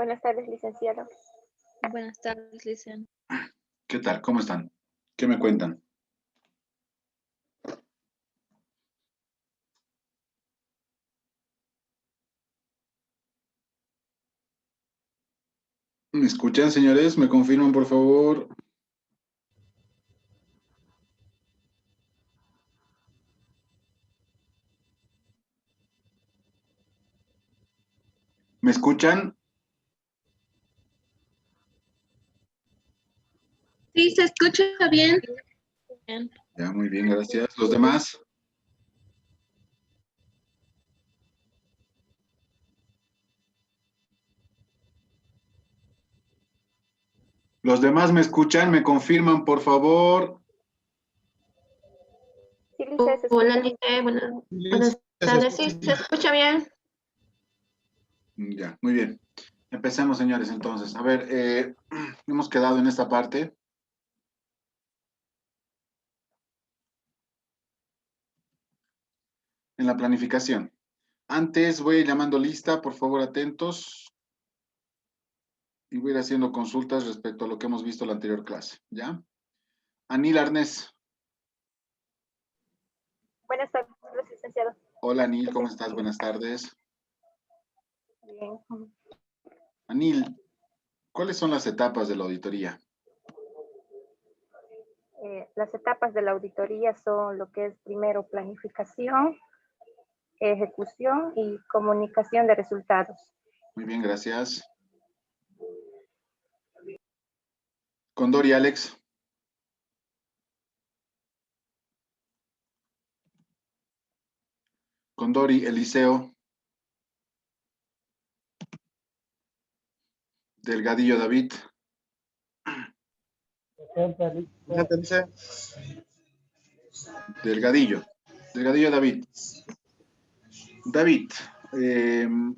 Buenas tardes, licenciado. Buenas tardes, licenciado. ¿Qué tal? ¿Cómo están? ¿Qué me cuentan? ¿Me escuchan, señores? ¿Me confirman, por favor? ¿Me escuchan? Sí, se escucha bien. Bien. Ya, muy bien, gracias. ¿Los demás? ¿Los demás me escuchan? ¿Me confirman, por favor? Sí, licenciado, se Hola, escucha. buenas tardes. Sí, se escucha bien. Ya, muy bien. Empecemos, señores, entonces. A ver, hemos quedado en esta parte. En la planificación. Antes voy llamando lista, por favor, atentos. Y voy a ir haciendo consultas respecto a lo que hemos visto en la anterior clase, ¿ya? Anil Arnés. Buenas tardes, licenciado. Hola, Anil, ¿cómo estás? Buenas tardes. Bien. Anil, ¿cuáles son las etapas de la auditoría? Las etapas de la auditoría son lo que es primero planificación, ejecución y comunicación de resultados. Muy bien, gracias. Condori, Alex. Condori, Eliseo. Delgadillo, David. Delgadillo. Delgadillo, David. David, en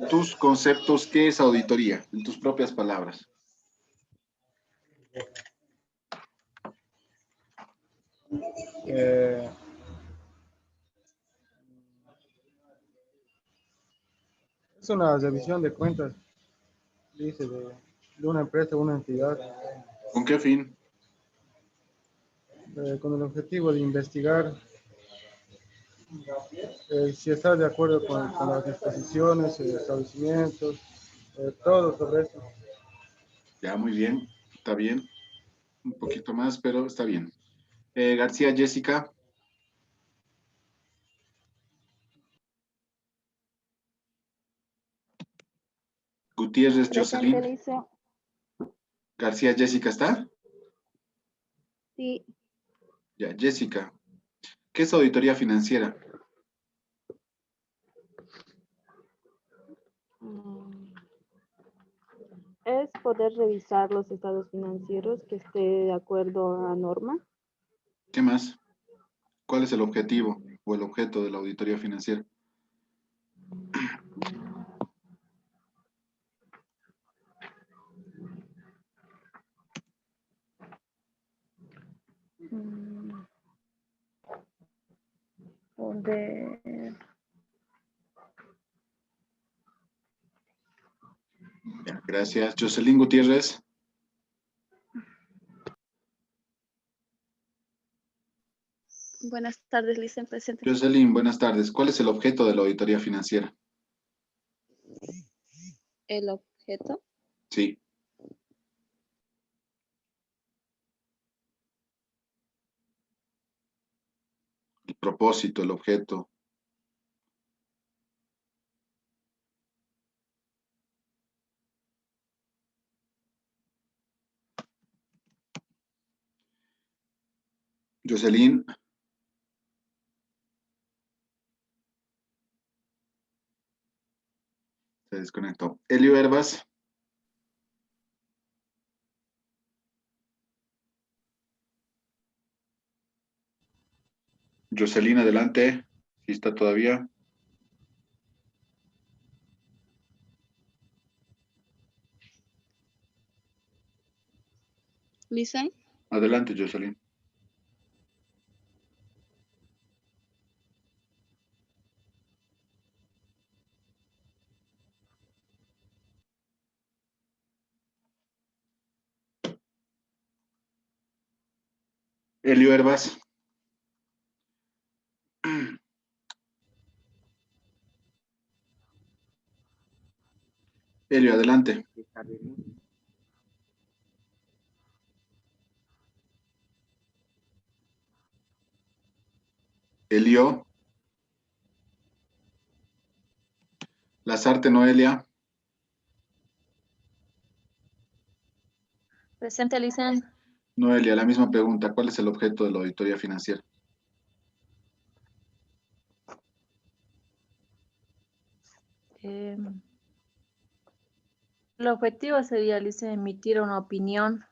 tus conceptos, ¿qué es auditoría? En tus propias palabras. Es una revisión de cuentas, dice, de una empresa o una entidad, ¿Con qué fin? con el objetivo de investigar si está de acuerdo con las disposiciones, establecimientos, todo sobre eso. Ya, muy bien. Está bien. Un poquito más, pero está bien. García, Jessica. Gutiérrez, Jocelyn. García, Jessica, ¿está? Sí, Ya, Jessica. ¿Qué es auditoría financiera? Es poder revisar los estados financieros que esté de acuerdo a norma. ¿Qué más? ¿Cuál es el objetivo o el objeto de la auditoría financiera? Poder Ya, gracias. Jocelyn Gutiérrez. buenas tardes, licenciado presente. Jocelyn, buenas tardes. ¿Cuál es el objeto de la auditoría financiera? El objeto. Sí. El propósito, el objeto. Jocelyn. Se desconectó. Elio Herbas. Jocelyn, adelante. Si está todavía. Listen. Adelante, Jocelyn. Elio Herbas. Elio, adelante. Elio. Lazarte Noelia. Presente, Licen. Noelia, la misma pregunta. ¿Cuál es el objeto de la auditoría financiera? El objetivo sería, Licen, emitir una opinión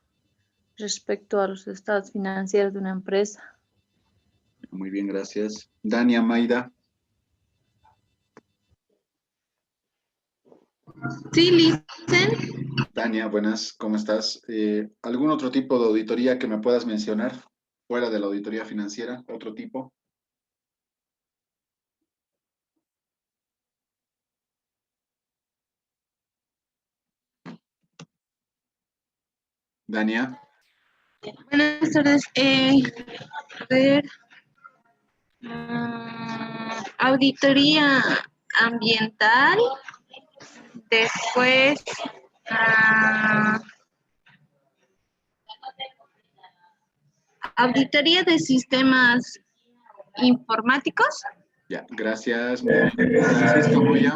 respecto a los estados financieros de una empresa. Muy bien, gracias. Dania Maida. Sí, Licen. Dania, buenas, ¿cómo estás? ¿Algún otro tipo de auditoría que me puedas mencionar fuera de la auditoría financiera? ¿Otro tipo? Dania. Buenas tardes. A ver, auditoría ambiental. Después, auditoría de sistemas informáticos. Ya, gracias. Francisca Moya.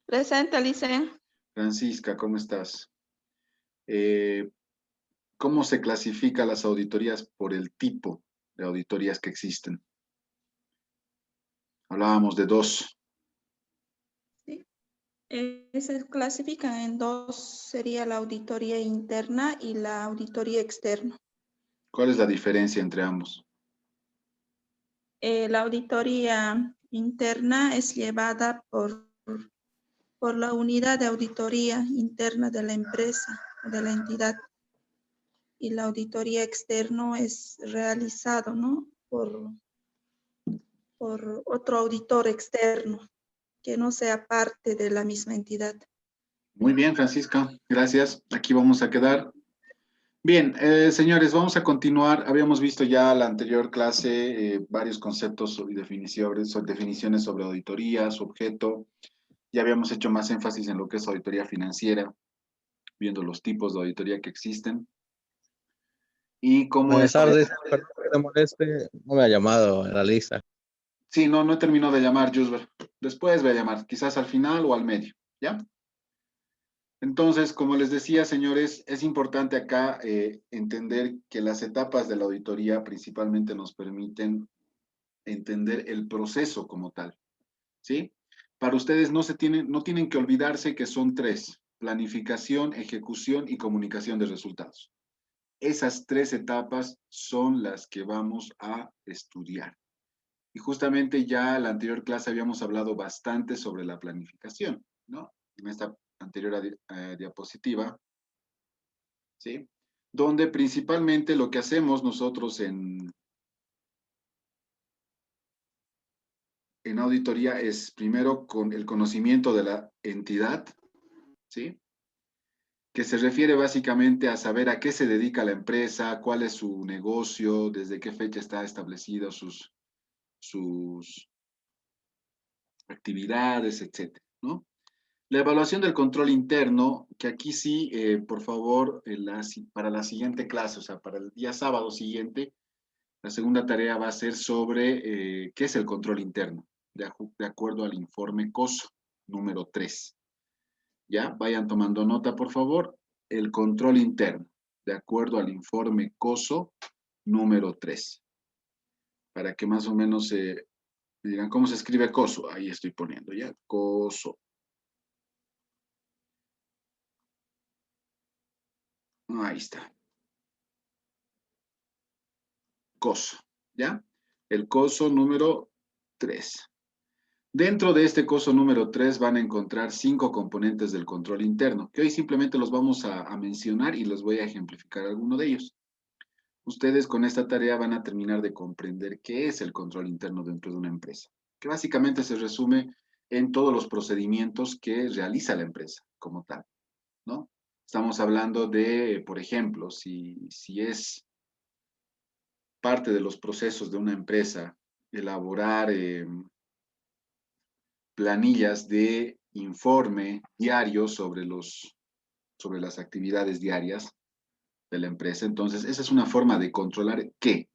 Presente, Alice. Francisca, ¿cómo estás? ¿Cómo se clasifican las auditorías por el tipo de auditorías que existen? Hablábamos de dos. Sí. Se clasifican en dos, sería la auditoría interna y la auditoría externa. ¿Cuál es la diferencia entre ambos? La auditoría interna es llevada por la unidad de auditoría interna de la empresa o de la entidad. Y la auditoría externa es realizado, ¿no? por otro auditor externo que no sea parte de la misma entidad. Muy bien, Francisca, gracias. Aquí vamos a quedar. Bien, señores, vamos a continuar. Habíamos visto ya la anterior clase varios conceptos y definiciones sobre auditoría, su objeto. Ya habíamos hecho más énfasis en lo que es auditoría financiera, viendo los tipos de auditoría que existen. Y cómo Buenas es... tardes, perdón que te moleste, no me ha llamado en la lista. Sí, no he terminado de llamar, Jusber. Después voy a llamar, quizás al final o al medio, ¿ya? Entonces, como les decía, señores, es importante acá entender que las etapas de la auditoría principalmente nos permiten entender el proceso como tal, ¿sí? Para ustedes no tienen que olvidarse que son tres: planificación, ejecución y comunicación de resultados. Esas tres etapas son las que vamos a estudiar. Y justamente ya en la anterior clase habíamos hablado bastante sobre la planificación, ¿no? En esta anterior diapositiva, ¿sí? Donde principalmente lo que hacemos nosotros en auditoría es primero con el conocimiento de la entidad, ¿sí? Que se refiere básicamente a saber a qué se dedica la empresa, cuál es su negocio, desde qué fecha está establecido sus actividades, etcétera, ¿no? La evaluación del control interno, que aquí sí, por favor, para la siguiente clase, o sea, para el día sábado siguiente, la segunda tarea va a ser sobre qué es el control interno, de acuerdo al informe COSO número 3. ¿Ya? Vayan tomando nota, por favor. El control interno, de acuerdo al informe COSO número 3. Para que más o menos digan cómo se escribe COSO. Ahí estoy poniendo ya, COSO. Ahí está. COSO, ¿ya? El COSO número 3. Dentro de este COSO número 3 van a encontrar 5 componentes del control interno, que hoy simplemente los vamos a mencionar y les voy a ejemplificar alguno de ellos. Ustedes con esta tarea van a terminar de comprender qué es el control interno dentro de una empresa, que básicamente se resume en todos los procedimientos que realiza la empresa, como tal, ¿no? Estamos hablando de, por ejemplo, si es parte de los procesos de una empresa elaborar planillas de informe diario sobre las actividades diarias de la empresa. Entonces, esa es una forma de controlar ¿qué?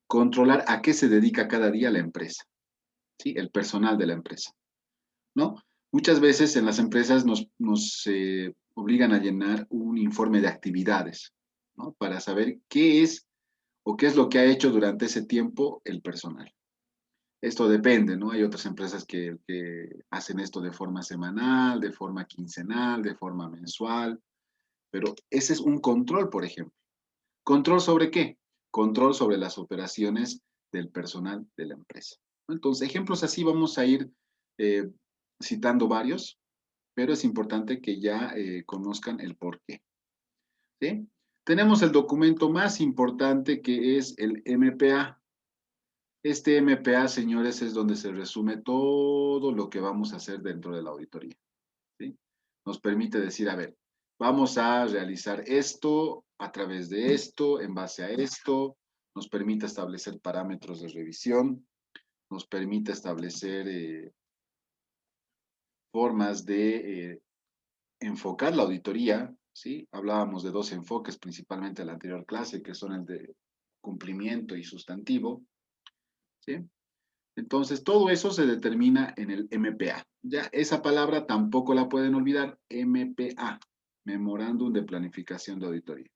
Controlar a qué se dedica cada día la empresa, ¿sí? El personal de la empresa, ¿no? Muchas veces en las empresas nos obligan a llenar un informe de actividades, ¿no? Para saber qué es o qué es lo que ha hecho durante ese tiempo el personal. Esto depende, ¿no? Hay otras empresas que hacen esto de forma semanal, de forma quincenal, de forma mensual, pero ese es un control, por ejemplo. ¿Control sobre qué? Control sobre las operaciones del personal de la empresa. Entonces, ejemplos así vamos a ir citando varios, pero es importante que ya conozcan el por qué. ¿Sí? Tenemos el documento más importante que es el MPA. Este MPA, señores, es donde se resume todo lo que vamos a hacer dentro de la auditoría, ¿sí? Nos permite decir, a ver, vamos a realizar esto a través de esto, en base a esto, nos permite establecer parámetros de revisión, nos permite establecer formas de enfocar la auditoría, ¿sí? Hablábamos de dos enfoques principalmente en la anterior clase, que son el de cumplimiento y sustantivo, ¿sí? Entonces, todo eso se determina en el MPA. Ya esa palabra tampoco la pueden olvidar, MPA, Memorándum de Planificación de Auditoría.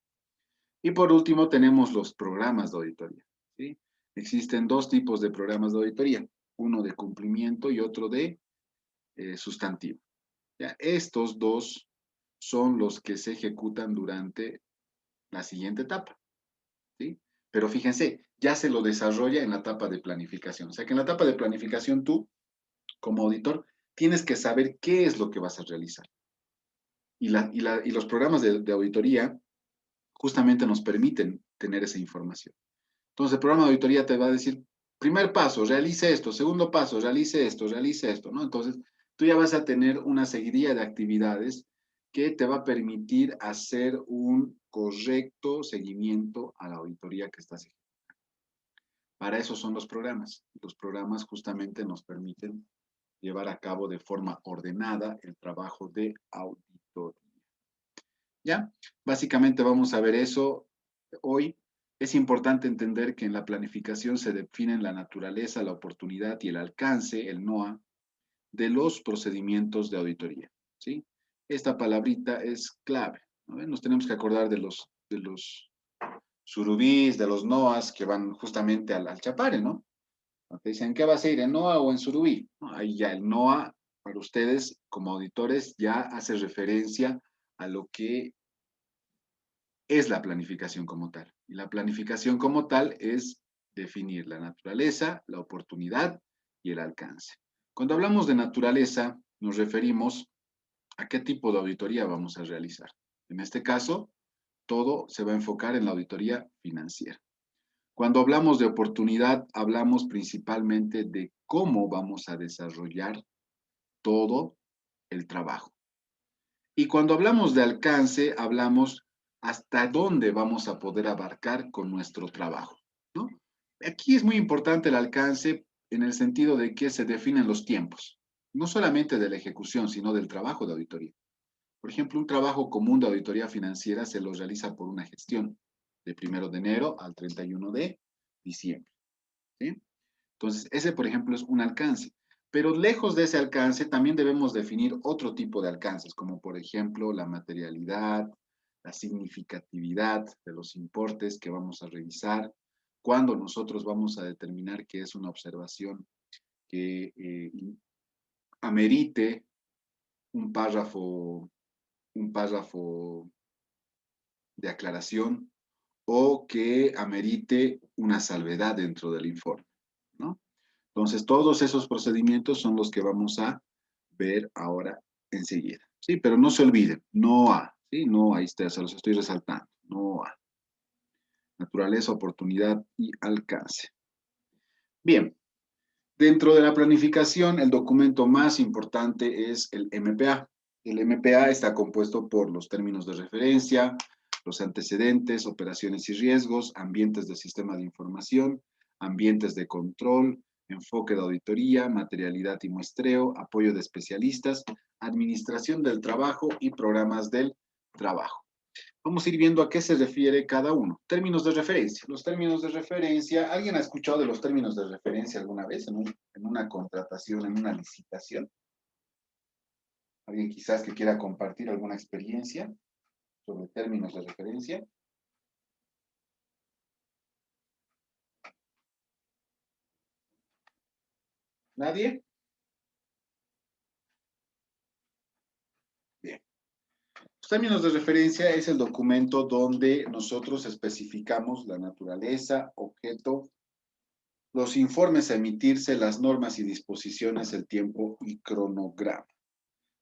Y por último, tenemos los programas de auditoría, ¿sí? Existen dos tipos de programas de auditoría, uno de cumplimiento y otro de sustantivo. ¿Ya? Estos dos son los que se ejecutan durante la siguiente etapa, ¿sí? Pero fíjense, ya se lo desarrolla en la etapa de planificación. O sea que en la etapa de planificación tú, como auditor, tienes que saber qué es lo que vas a realizar. Y los programas de auditoría justamente nos permiten tener esa información. Entonces el programa de auditoría te va a decir, primer paso, realice esto, segundo paso, realice esto, ¿no? Entonces tú ya vas a tener una seguidilla de actividades que te va a permitir hacer un correcto seguimiento a la auditoría que estás haciendo. Para eso son los programas. Los programas justamente nos permiten llevar a cabo de forma ordenada el trabajo de auditoría. ¿Ya? Básicamente vamos a ver eso hoy. Es importante entender que en la planificación se definen la naturaleza, la oportunidad y el alcance, el NOA, de los procedimientos de auditoría, ¿sí? Esta palabrita es clave, ¿no? Nos tenemos que acordar de los surubís, de los NOAs que van justamente al Chapare, ¿no? Te dicen, ¿qué vas a ir, en NOA o en surubí? Ahí ya el NOA, para ustedes como auditores, ya hace referencia a lo que es la planificación como tal. Y la planificación como tal es definir la naturaleza, la oportunidad y el alcance. Cuando hablamos de naturaleza, nos referimos a qué tipo de auditoría vamos a realizar. En este caso, todo se va a enfocar en la auditoría financiera. Cuando hablamos de oportunidad, hablamos principalmente de cómo vamos a desarrollar todo el trabajo. Y cuando hablamos de alcance, hablamos hasta dónde vamos a poder abarcar con nuestro trabajo, ¿no? Aquí es muy importante el alcance en el sentido de que se definen los tiempos, no solamente de la ejecución, sino del trabajo de auditoría. Por ejemplo, un trabajo común de auditoría financiera se lo realiza por una gestión de 1 de enero al 31 de diciembre, ¿sí? Entonces, ese, por ejemplo, es un alcance. Pero lejos de ese alcance, también debemos definir otro tipo de alcances, como por ejemplo la materialidad, la significatividad de los importes que vamos a revisar, cuando nosotros vamos a determinar que es una observación que amerite un párrafo de aclaración o que amerite una salvedad dentro del informe, ¿no? Entonces, todos esos procedimientos son los que vamos a ver ahora enseguida, ¿sí? Pero no se olviden, NOA, ¿sí? No, ahí está, se los estoy resaltando, NOA. Naturaleza, oportunidad y alcance. Bien, dentro de la planificación, el documento más importante es el MPA, El MPA está compuesto por los términos de referencia, los antecedentes, operaciones y riesgos, ambientes del sistema de información, ambientes de control, enfoque de auditoría, materialidad y muestreo, apoyo de especialistas, administración del trabajo y programas del trabajo. Vamos a ir viendo a qué se refiere cada uno. Términos de referencia. Los términos de referencia, ¿alguien ha escuchado de los términos de referencia alguna vez en una contratación, en una licitación? ¿Alguien quizás que quiera compartir alguna experiencia sobre términos de referencia? ¿Nadie? Bien. Los términos de referencia es el documento donde nosotros especificamos la naturaleza, objeto, los informes a emitirse, las normas y disposiciones, el tiempo y cronograma.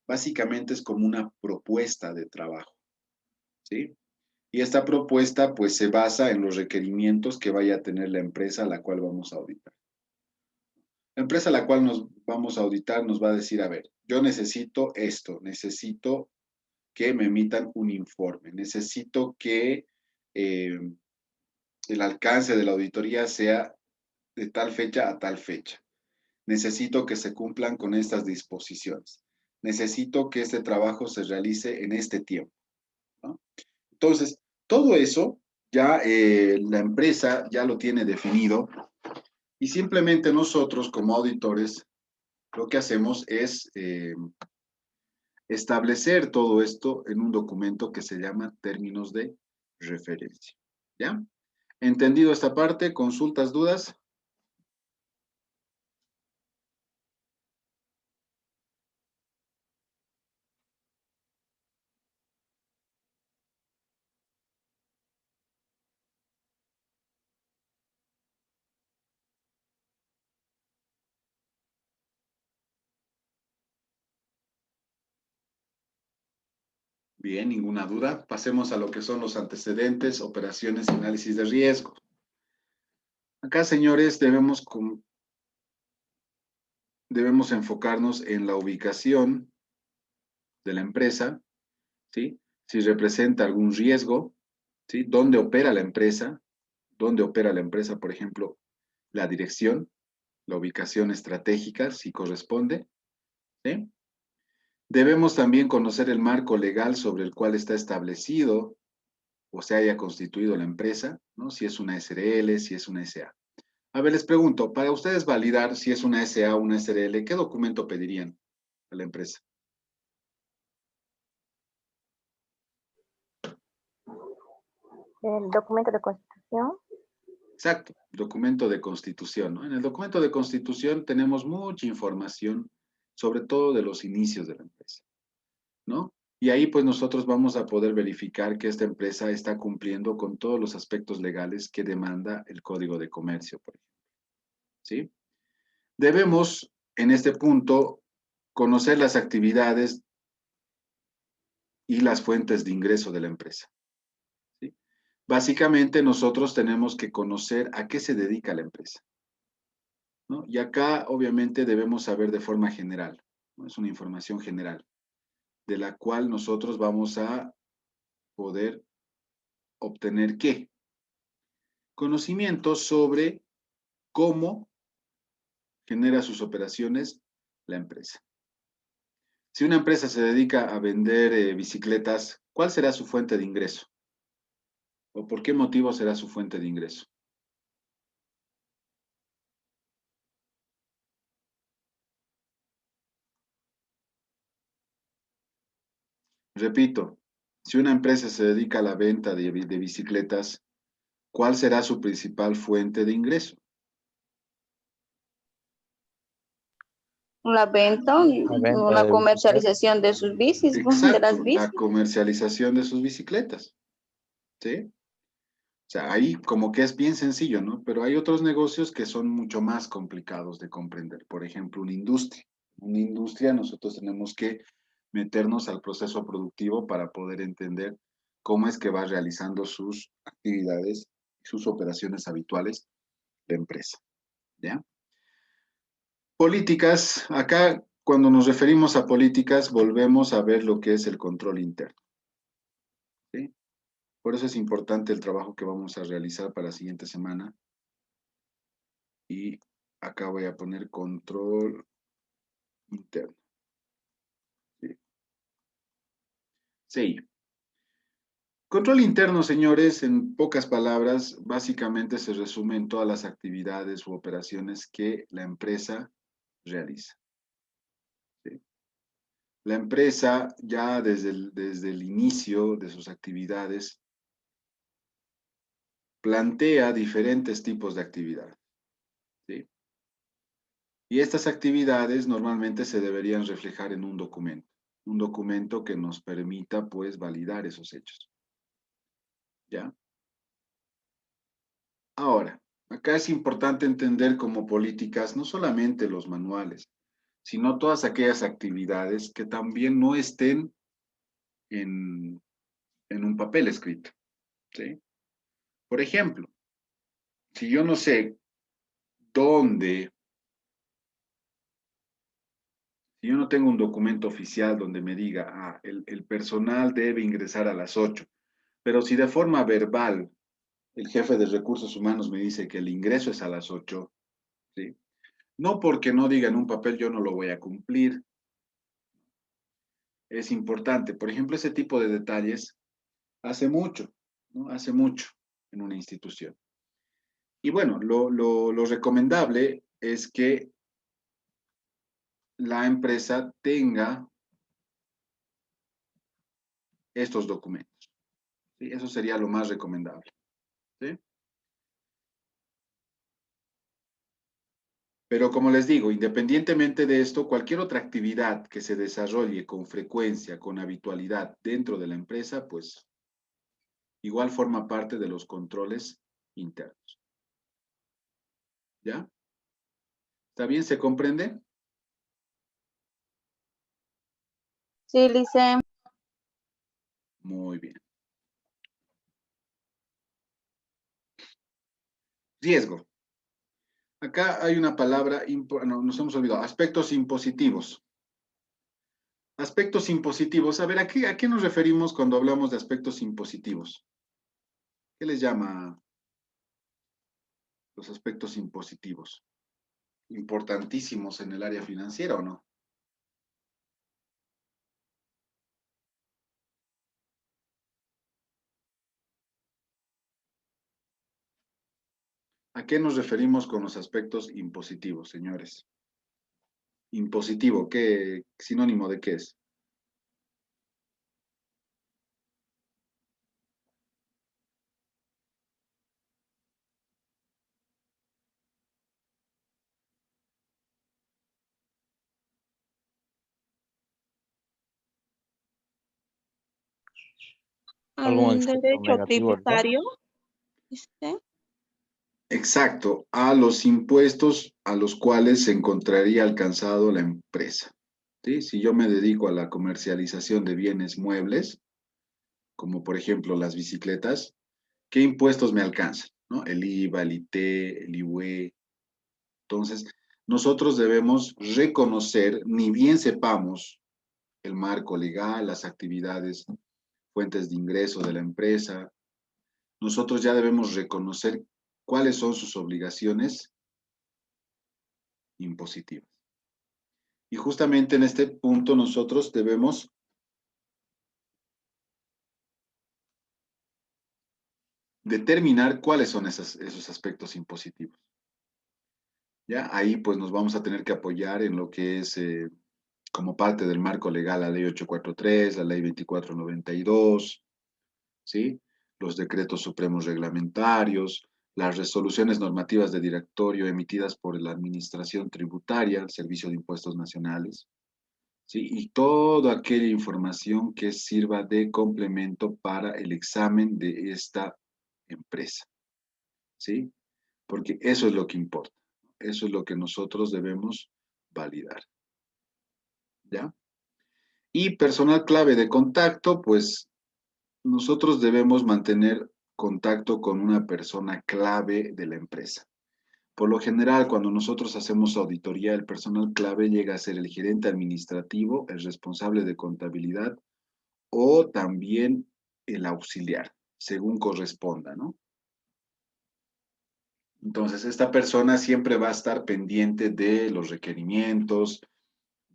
Básicamente es como una propuesta de trabajo, ¿sí? Y esta propuesta pues se basa en los requerimientos que vaya a tener la empresa a la cual vamos a auditar. La empresa a la cual nos vamos a auditar nos va a decir, a ver, yo necesito esto, necesito que me emitan un informe, necesito que el alcance de la auditoría sea de tal fecha a tal fecha. Necesito que se cumplan con estas disposiciones. Necesito que este trabajo se realice en este tiempo, ¿no? Entonces, todo eso ya la empresa ya lo tiene definido y simplemente nosotros como auditores lo que hacemos es establecer todo esto en un documento que se llama términos de referencia. ¿Ya? ¿Entendido esta parte? ¿Consultas, dudas? Bien, ninguna duda. Pasemos a lo que son los antecedentes, operaciones y análisis de riesgo. Acá, señores, debemos enfocarnos en la ubicación de la empresa, ¿sí? Si representa algún riesgo, ¿sí? ¿Dónde opera la empresa? ¿Dónde opera la empresa, por ejemplo, la dirección, la ubicación estratégica, si corresponde, ¿sí? Debemos también conocer el marco legal sobre el cual está establecido o se haya constituido la empresa, ¿no? Si es una SRL, si es una SA. A ver, les pregunto, para ustedes validar si es una SA o una SRL, ¿qué documento pedirían a la empresa? El documento de constitución. Exacto, documento de constitución, ¿no? En el documento de constitución tenemos mucha información, sobre todo de los inicios de la empresa, ¿no? Y ahí pues nosotros vamos a poder verificar que esta empresa está cumpliendo con todos los aspectos legales que demanda el Código de Comercio, por ejemplo, ¿sí? Debemos, en este punto, conocer las actividades y las fuentes de ingreso de la empresa, ¿sí? Básicamente nosotros tenemos que conocer a qué se dedica la empresa, ¿no? Y acá obviamente debemos saber de forma general, ¿no? Es una información general, de la cual nosotros vamos a poder obtener ¿qué? Conocimientos sobre cómo genera sus operaciones la empresa. Si una empresa se dedica a vender bicicletas, ¿cuál será su fuente de ingreso? ¿O por qué motivo será su fuente de ingreso? Repito, si una empresa se dedica a la venta de bicicletas, ¿cuál será su principal fuente de ingreso? La venta, venta la de comercialización de sus bicis, de las Exacto, bicis. la comercialización de sus bicicletas, ¿sí? O sea, ahí como que es bien sencillo, ¿no? Pero hay otros negocios que son mucho más complicados de comprender. Por ejemplo, una industria. Una industria, nosotros tenemos que meternos al proceso productivo para poder entender cómo es que va realizando sus actividades, sus operaciones habituales de empresa, ¿ya? Políticas, acá cuando nos referimos a políticas, volvemos a ver lo que es el control interno. ¿Sí? Por eso es importante el trabajo que vamos a realizar para la siguiente semana. Y acá voy a poner control interno. ¿Sí? Sí. Control interno, señores, en pocas palabras, básicamente se resume en todas las actividades u operaciones que la empresa realiza. ¿Sí? La empresa ya desde el inicio de sus actividades plantea diferentes tipos de actividades. ¿Sí? Y estas actividades normalmente se deberían reflejar en un documento que nos permita, pues, validar esos hechos. ¿Ya? Ahora, acá es importante entender como políticas no solamente los manuales, sino todas aquellas actividades que también no estén en un papel escrito. ¿Sí? Por ejemplo, si yo no sé dónde, si yo no tengo un documento oficial donde me diga, el personal debe ingresar a las 8, pero si de forma verbal el jefe de recursos humanos me dice que el ingreso es a las 8, ¿sí? No porque no diga en un papel yo no lo voy a cumplir. Es importante. Por ejemplo, ese tipo de detalles hace mucho, ¿no? Hace mucho en una institución. Y bueno, lo recomendable es que la empresa tenga estos documentos. ¿Sí? Eso sería lo más recomendable. ¿Sí? Pero como les digo, independientemente de esto, cualquier otra actividad que se desarrolle con frecuencia, con habitualidad dentro de la empresa, pues igual forma parte de los controles internos. ¿Ya? ¿Está bien? ¿Se comprende? Sí, Lice. Muy bien. Riesgo. Acá hay una palabra, no, nos hemos olvidado, aspectos impositivos. Aspectos impositivos. A ver, ¿a qué nos referimos cuando hablamos de aspectos impositivos? ¿Qué les llama los aspectos impositivos? Importantísimos en el área financiera, ¿o no? ¿A qué nos referimos con los aspectos impositivos, señores? Impositivo, ¿qué sinónimo de qué es? Algún Al aspecto derecho negativo, ¿verdad? tributario, ¿viste? Exacto, a los impuestos a los cuales se encontraría alcanzado la empresa. ¿Sí? Si yo me dedico a la comercialización de bienes muebles, como por ejemplo las bicicletas, ¿qué impuestos me alcanzan? ¿No? El IVA, el IT, el IUE. Entonces, nosotros debemos reconocer, ni bien sepamos el marco legal, las actividades, fuentes de ingreso de la empresa, nosotros ya debemos reconocer cuáles son sus obligaciones impositivas. Y justamente en este punto nosotros debemos determinar cuáles son esos aspectos impositivos. ¿Ya? Ahí pues nos vamos a tener que apoyar en lo que es como parte del marco legal la ley 843, la ley 2492, ¿sí? Los decretos supremos reglamentarios, las resoluciones normativas de directorio emitidas por la Administración Tributaria, el Servicio de Impuestos Nacionales, ¿sí? Y toda aquella información que sirva de complemento para el examen de esta empresa, ¿sí? Porque eso es lo que importa, eso es lo que nosotros debemos validar, ¿ya? Y personal clave de contacto, pues nosotros debemos mantener contacto con una persona clave de la empresa. Por lo general, cuando nosotros hacemos auditoría, el personal clave llega a ser el gerente administrativo, el responsable de contabilidad o también el auxiliar, según corresponda, ¿no? Entonces, esta persona siempre va a estar pendiente de los requerimientos,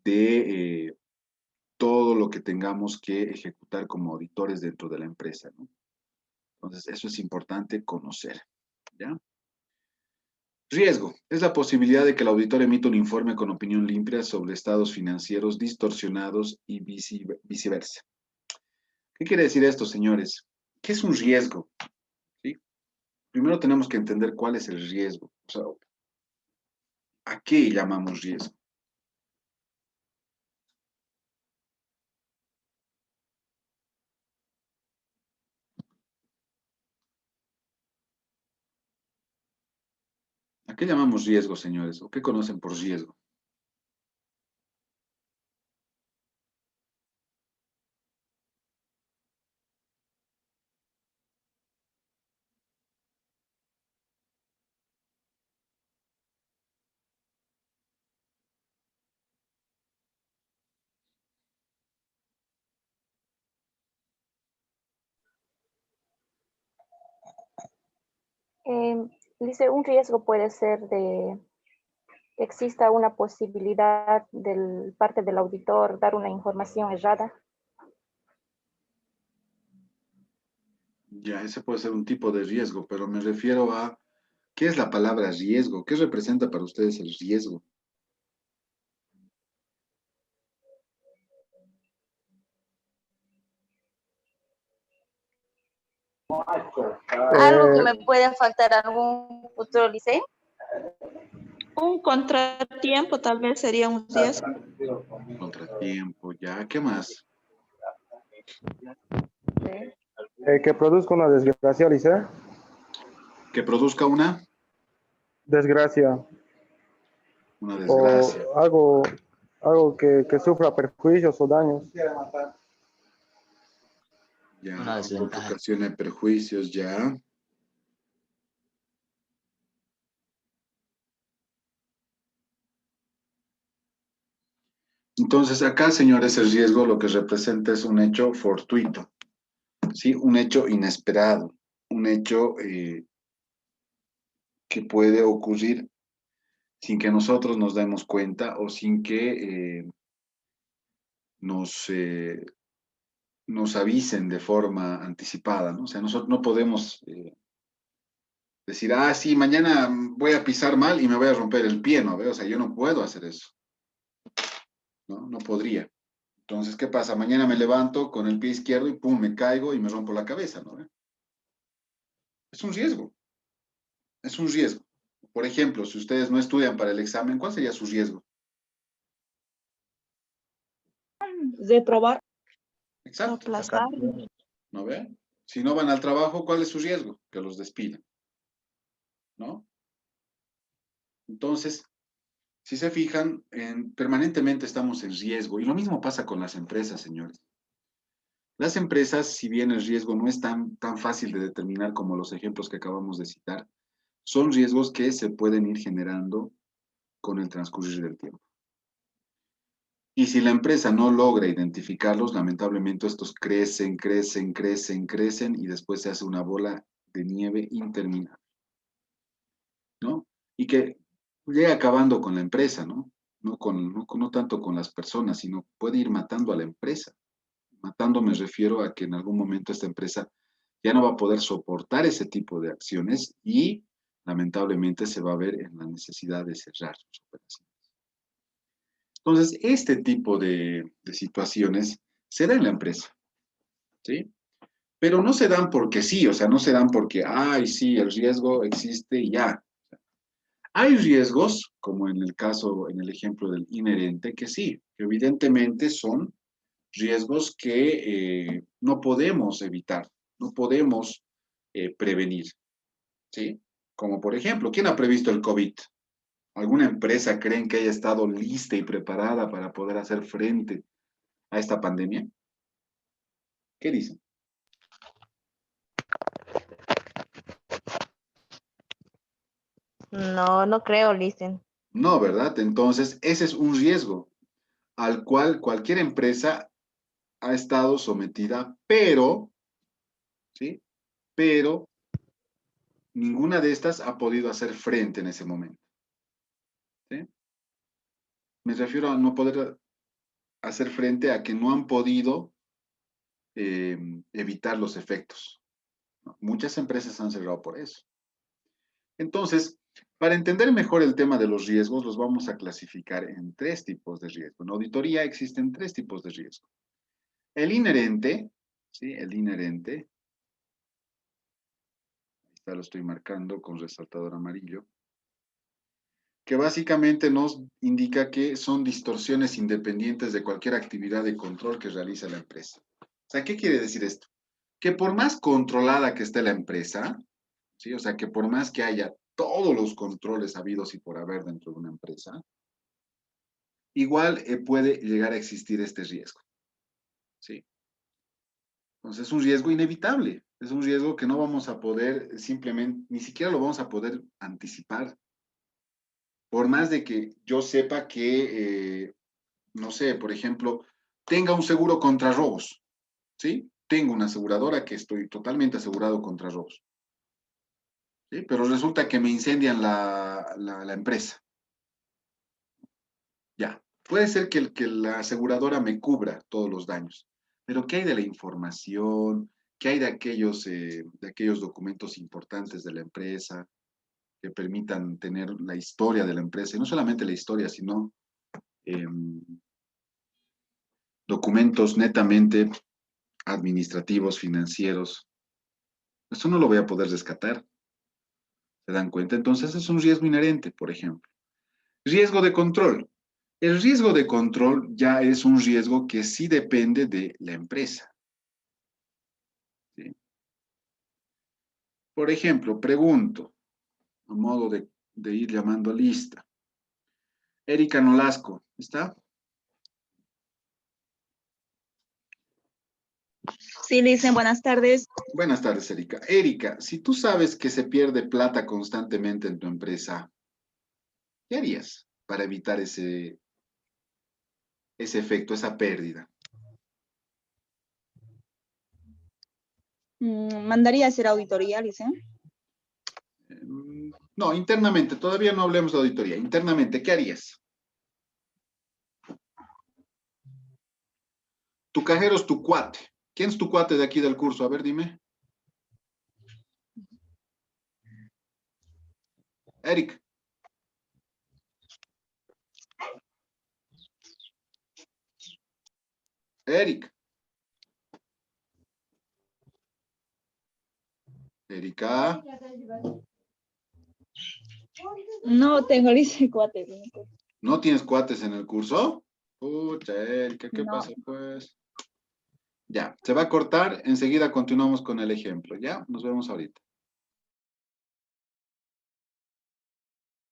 de todo lo que tengamos que ejecutar como auditores dentro de la empresa, ¿no? Entonces, eso es importante conocer, ¿ya? Riesgo. Es la posibilidad de que el auditor emita un informe con opinión limpia sobre estados financieros distorsionados y viceversa. ¿Qué quiere decir esto, señores? ¿Qué es un riesgo? ¿Sí? Primero tenemos que entender cuál es el riesgo. O sea, ¿a qué llamamos riesgo? ¿A qué llamamos riesgo, señores? ¿O qué conocen por riesgo? Dice, un riesgo puede ser de que exista una posibilidad de parte del auditor dar una información errada. Ya, ese puede ser un tipo de riesgo, pero me refiero a, ¿qué es la palabra riesgo? ¿Qué representa para ustedes el riesgo? Algo que Eh, me puede faltar algún futuro, Lice. Un contratiempo tal vez sería un riesgo. Contratiempo, ya, ¿qué más? que produzca una desgracia, Lice. Que produzca Desgracia. una O desgracia. algo que sufra perjuicios o daños. Ya, Una algo que desventaja. ocasione perjuicios, ya. Entonces, acá, señores, el riesgo lo que representa es un hecho fortuito, ¿sí? Un hecho inesperado, un hecho que puede ocurrir sin que nosotros nos demos cuenta o sin que nos, nos avisen de forma anticipada, ¿no? O sea, nosotros no podemos decir, ah, sí, mañana voy a pisar mal y me voy a romper el pie, ¿no? O sea, yo no puedo hacer eso, ¿no? No podría. Entonces, ¿qué pasa? Mañana me levanto con el pie izquierdo y pum, me caigo y me rompo la cabeza, ¿no? Es un riesgo, es un riesgo. Por ejemplo, si ustedes no estudian para el examen, ¿cuál sería su riesgo? Reprobar. Exacto, Aplazar. ¿no ve? Si no van al trabajo, ¿cuál es su riesgo? Que los despidan, ¿no? Entonces, si se fijan, permanentemente estamos en riesgo. Y lo mismo pasa con las empresas, señores. Las empresas, si bien el riesgo no es tan fácil de determinar como los ejemplos que acabamos de citar, son riesgos que se pueden ir generando con el transcurrir del tiempo. Y si la empresa no logra identificarlos, lamentablemente estos crecen, crecen, crecen, crecen y después se hace una bola de nieve interminable, ¿no? Y que llega acabando con la empresa, ¿no? No tanto con las personas, sino puede ir matando a la empresa. Matando me refiero a que en algún momento esta empresa ya no va a poder soportar ese tipo de acciones y lamentablemente se va a ver en la necesidad de cerrar sus operaciones. Entonces, este tipo de situaciones se da en la empresa, ¿sí? Pero no se dan porque sí, o sea, no se dan porque, ay, sí, el riesgo existe y ya. Hay riesgos, como en el caso, en el ejemplo del inherente, que sí, que evidentemente son riesgos que no podemos evitar, no podemos prevenir, ¿sí? Como por ejemplo, ¿quién ha previsto el COVID? ¿Alguna empresa creen que haya estado lista y preparada para poder hacer frente a esta pandemia? ¿Qué dicen? No, no creo, Licen. No, ¿verdad? Entonces, ese es un riesgo al cual cualquier empresa ha estado sometida, pero, ¿sí? Pero ninguna de estas ha podido hacer frente en ese momento. ¿Sí? Me refiero a no poder hacer frente a que no han podido evitar los efectos. ¿No? Muchas empresas han cerrado por eso. Entonces, para entender mejor el tema de los riesgos, los vamos a clasificar en 3 tipos de riesgo. En auditoría existen 3 tipos de riesgo. El inherente, ¿sí? El inherente, ahí lo estoy marcando con resaltador amarillo, que básicamente nos indica que son distorsiones independientes de cualquier actividad de control que realiza la empresa. O sea, ¿qué quiere decir esto? Que por más controlada que esté la empresa, ¿sí? O sea, que por más que haya todos los controles habidos y por haber dentro de una empresa, igual puede llegar a existir este riesgo. ¿Sí? Entonces es un riesgo inevitable, es un riesgo que no vamos a poder simplemente, ni siquiera lo vamos a poder anticipar. Por más de que yo sepa que, no sé, por ejemplo, tenga un seguro contra robos, ¿sí? Tengo una aseguradora que estoy totalmente asegurado contra robos. ¿Sí? Pero resulta que me incendian la empresa. Ya, puede ser que la aseguradora me cubra todos los daños, pero ¿qué hay de la información? ¿Qué hay de aquellos documentos importantes de la empresa que permitan tener la historia de la empresa? Y no solamente la historia, sino documentos netamente administrativos, financieros. Eso no lo voy a poder rescatar. ¿Se dan cuenta? Entonces es un riesgo inherente, por ejemplo. Riesgo de control. El riesgo de control ya es un riesgo que sí depende de la empresa. ¿Sí? Por ejemplo, pregunto, a modo de ir llamando a lista. Erika Nolasco, ¿está? Sí, Licen, buenas tardes. Buenas tardes, Erika. Erika, si tú sabes que se pierde plata constantemente en tu empresa, ¿qué harías para evitar ese efecto, esa pérdida? ¿Mandaría a hacer auditoría, Licen? No, internamente, todavía no hablemos de auditoría. Internamente, ¿qué harías? Tu cajero es tu cuate. ¿Quién es tu cuate de aquí del curso? A ver, dime. Eric. Eric. Erika. No tengo Licen cuates. ¿No tienes cuates en el curso? Pucha, Erika, ¿qué No. pasa pues? Ya, se va a cortar. Enseguida continuamos con el ejemplo. Ya, nos vemos ahorita.